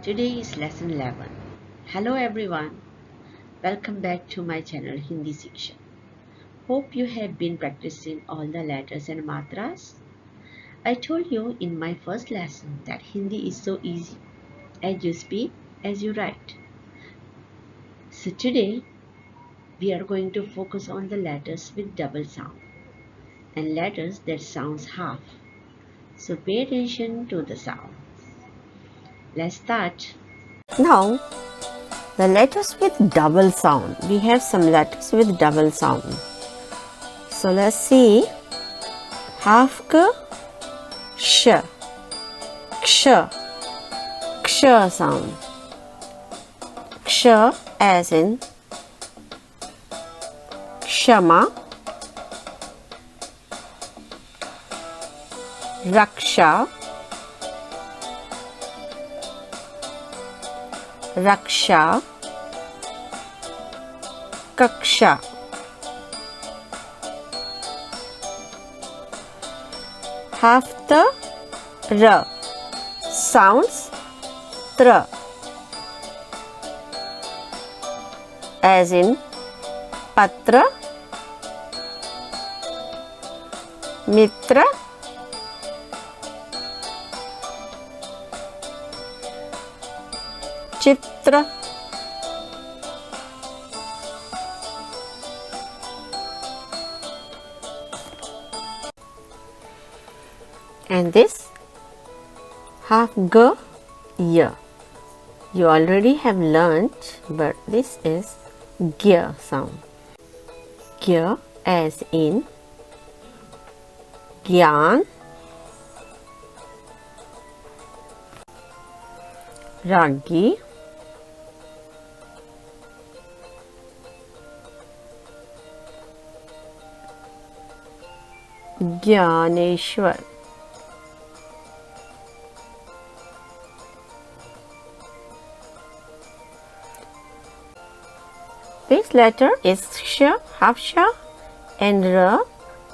Today is lesson 11. Hello everyone. Welcome back to my channel Hindi section. Hope you have been practicing all the letters and matras. I told you in my first lesson that Hindi is so easy. As you speak, as you write. So today we are going to focus on the letters with double sound and letters that sounds half. So pay attention to the sound. Let's start. Now, the letters with double sound. We have some letters with double sound. So let's see. Half ka sh, ksha, ksha sound. Ksha as in kshama, raksha, raksha, kaksha. Half the r sounds tra, as in patra, mitra, chitra, and this half g y. You already have learnt, but this is g sound. G as in gyan, ragi, Gyaneshwar. This letter is sh, half sh, and r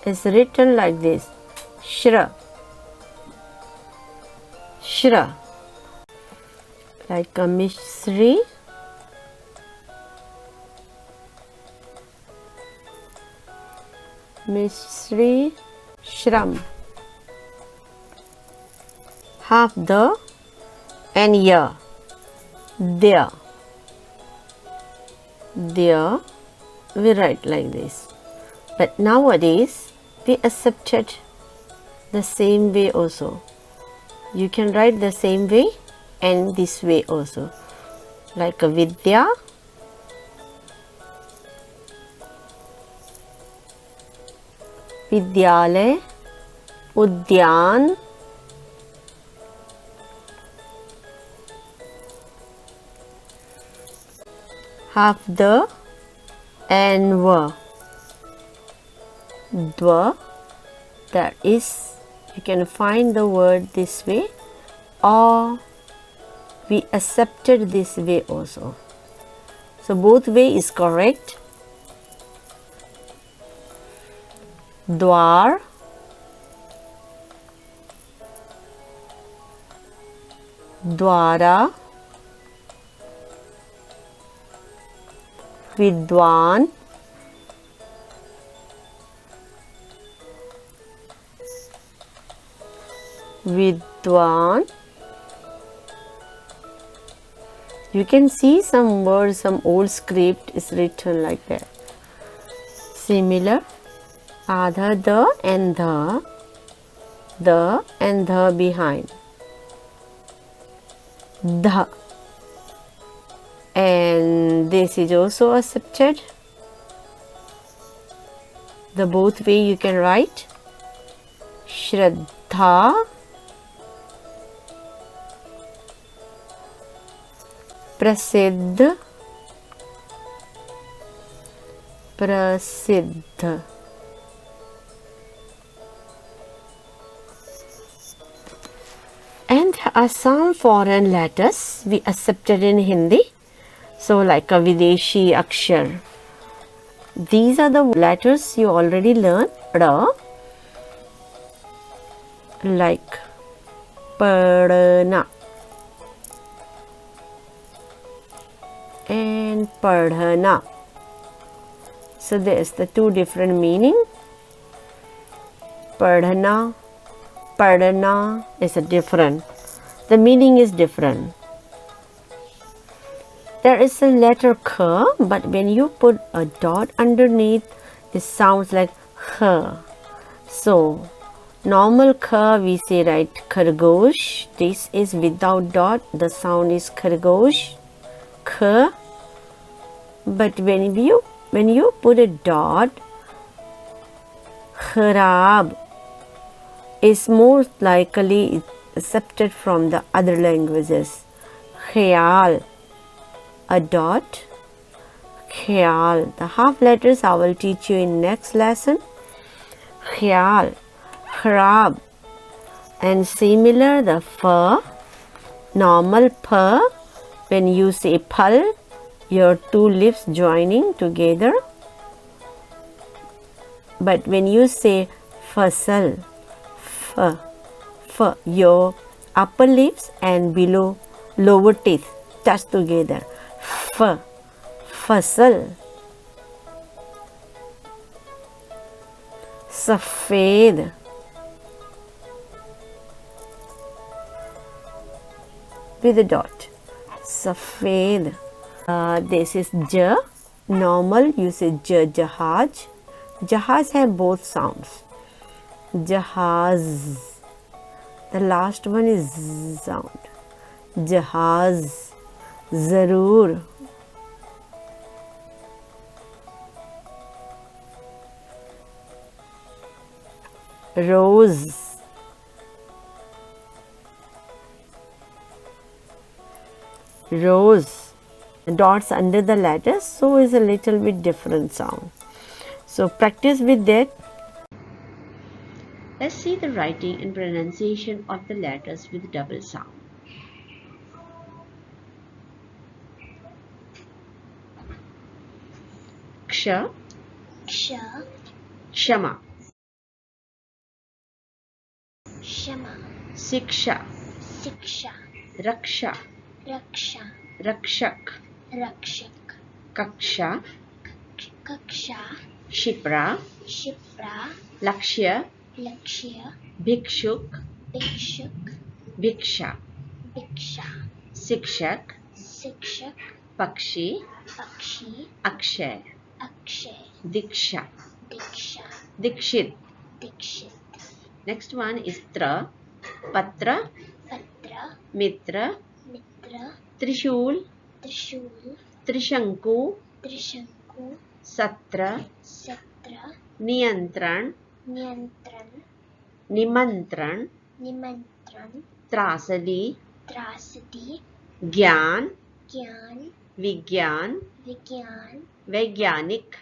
is written like this: shra, shra, like a misri, misri, shram. Half the and ya, there. There we write like this, but nowadays we accepted the same way also. You can write the same way and this way also, like a vidya, vidyalay, udyan, half the and va, dva, that is, you can find the word this way or we accepted this way also. So both way is correct. Dwar, dwara, vidwan, vidwan. You can see some words, some old script is written like that. Similar, adha, the and the behind. The, and this is also accepted. The both way you can write Shraddha, Prasiddh, Prasiddh. And some foreign letters we accepted in Hindi. So like a Videshi Akshar. These are the letters you already learned. Ra, like padna, and padhana. So there's the two different meaning. Padhana, padhana is a different. The meaning is different. There is a letter k, but when you put a dot underneath, it sounds like h. So normal k we say right khargosh. This is without dot. The sound is khargosh, k. But when you put a dot, kharab is most likely accepted from the other languages. Khayal, a dot, khayal. The half letters I will teach you in next lesson. Khayal, kharab, and similar the fa, normal pa. When you say pal, your two lips joining together. But when you say fasal, your upper lips and below lower teeth touch together. Fasal. Safed. With a dot. Safed. This is j. Normal you say j, jahaj. Jahaz have both sounds. Jahaz. The last one is z sound. Jahaz. Zarur. Rose. Rose. Dots under the letters, so is a little bit different sound. So practice with that. Let's see the writing and pronunciation of the letters with double sound. Ksha, Ksha, Kshama, Shama, Siksha, Siksha, Raksha, Raksha, Rakshak, Rakshak, Kaksha, Kaksha, Shipra, Shipra, Lakshya, Lakshya, Bhikshuk, Bhikshuk, Bhiksha, Bhiksha, Sikshak, Sikshak, Pakshi, Pakshi, Akshay, Akshay, Diksha, Diksha, Dikshit. Dikshit, Next one is Tra, Patra, Patra, Mitra, Mitra, Trishul, Trishul, Trishanku, Trishanku, Satra, Satra, Niyantran, Niyantran, Nimantran, Nimantran, Trasadi, Trasadi, Gyan, Gyan, Vigyan, Vigyan, Vaigyanik,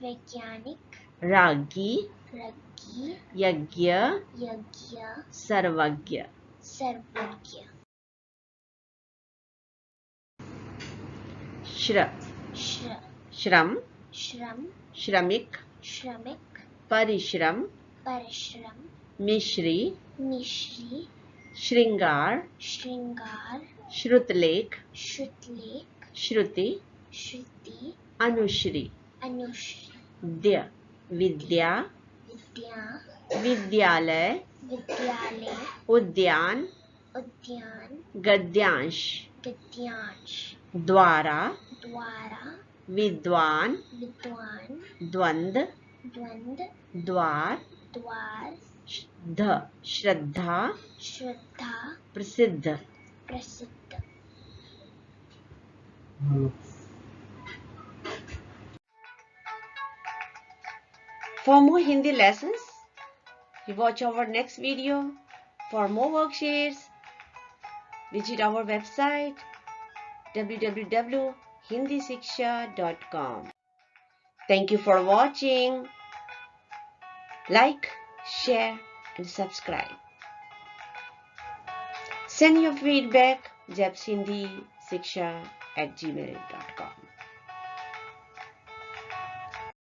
Vaigyanik, Ragi, Ragi, Yagya, Yagya, Sarvagya. Sarvagya, Shra, Shra, Shram, Shram, Shramik, Shramik, Parishram, Parishram, Mishri, Mishri, Shringar, Shringar, Shrutlek, Shutlek, Shruti, Shruti, Anushri. Anushri, Dya, Vidya, Vidya, Vidyalay, Vidyalay, Udyan, Udyan, Gadyansh, Gadyansh, Dwara, Dwara, Vidwan, Vidwan, Dwand, Dwand, Dwar, Dwar, Shraddha, Shraddha, Prasiddha. Prasiddha. For more Hindi lessons, you watch our next video. For more worksheets, visit our website www.hindisiksha.com. Thank you for watching. Like, share and subscribe. Send your feedback japsindisiksha@gmail.com.